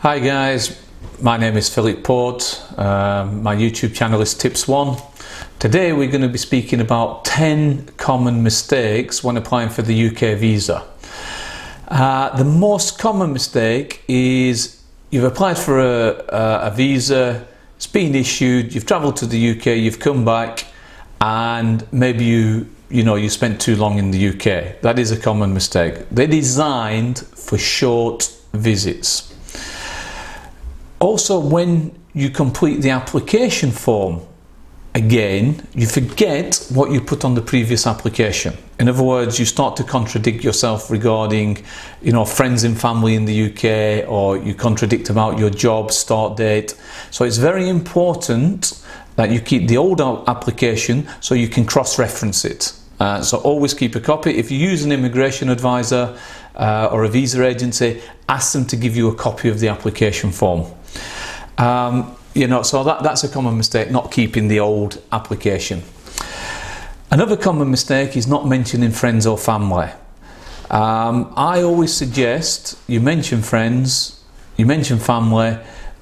Hi guys, my name is Philip Port. My YouTube channel is Tips 1. Today we're going to be speaking about 10 common mistakes when applying for the UK visa. The most common mistake is you've applied for a visa, it's been issued, you've travelled to the UK, you've come back, and maybe you spent too long in the UK. That is a common mistake. They're designed for short visits. Also, when you complete the application form, again, you forget what you put on the previous application. In other words, you start to contradict yourself regarding, friends and family in the UK, or you contradict about your job start date. So it's very important that you keep the old application so you can cross-reference it. So always keep a copy. If you use an immigration advisor or a visa agency, ask them to give you a copy of the application form. So that's a common mistake, not keeping the old application. Another common mistake is not mentioning friends or family. I always suggest you mention friends, you mention family,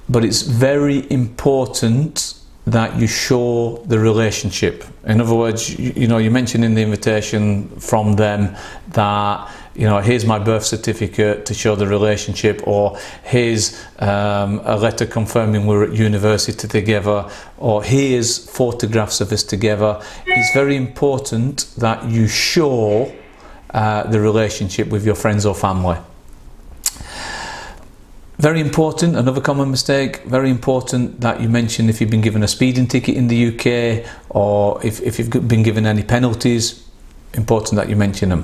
but it's very important that you show the relationship. In other words, you mention in the invitation from them that here's my birth certificate to show the relationship, or here's a letter confirming we're at university together, or here's photographs of us together. It's very important that you show the relationship with your friends or family. Very important, another common mistake, very important that you mention if you've been given a speeding ticket in the UK, or if you've been given any penalties, important that you mention them.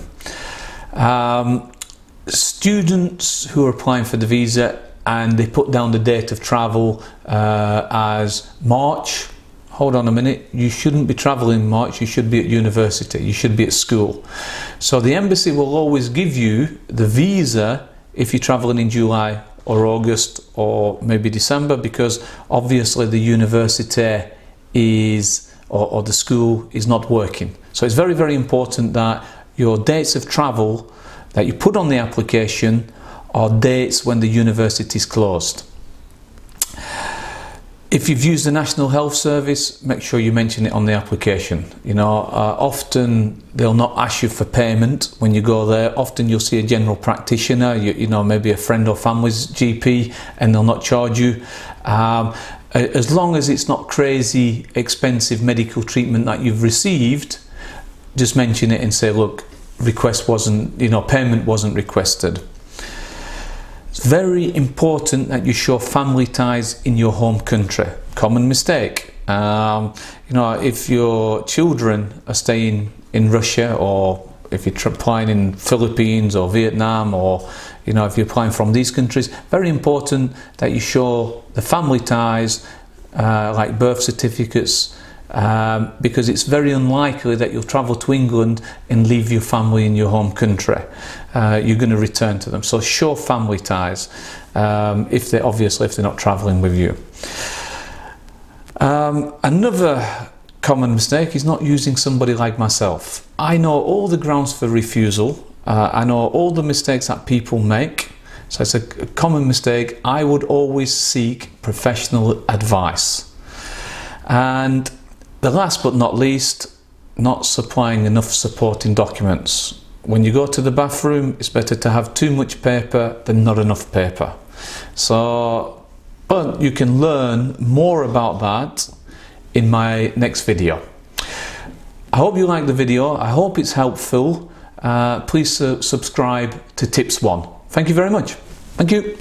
Students who are applying for the visa and they put down the date of travel as March. Hold on a minute, you shouldn't be travelling in March, you should be at university, you should be at school. So the embassy will always give you the visa if you're travelling in July or August or maybe December, because obviously the university or the school is not working. So it's very, very important that your dates of travel that you put on the application are dates when the university is closed. If you've used the National Health Service, make sure you mention it on the application. Often they'll not ask you for payment when you go there. Often you'll see a general practitioner, maybe a friend or family's GP, and they'll not charge you. As long as it's not crazy expensive medical treatment that you've received, just mention it and say, look, payment wasn't requested. It's very important that you show family ties in your home country. Common mistake. If your children are staying in Russia, or if you're applying in Philippines or Vietnam, or if you're applying from these countries, very important that you show the family ties, like birth certificates, because it's very unlikely that you'll travel to England and leave your family in your home country. You're going to return to them. So show family ties if they're not traveling with you. Another common mistake is not using somebody like myself. I know all the grounds for refusal. I know all the mistakes that people make. So it's a common mistake. I would always seek professional advice. And the last but not least, not supplying enough supporting documents. When you go to the bathroom, it's better to have too much paper than not enough paper. But you can learn more about that in my next video. I hope you like the video. I hope it's helpful. Please subscribe to Tips 1. Thank you very much. Thank you.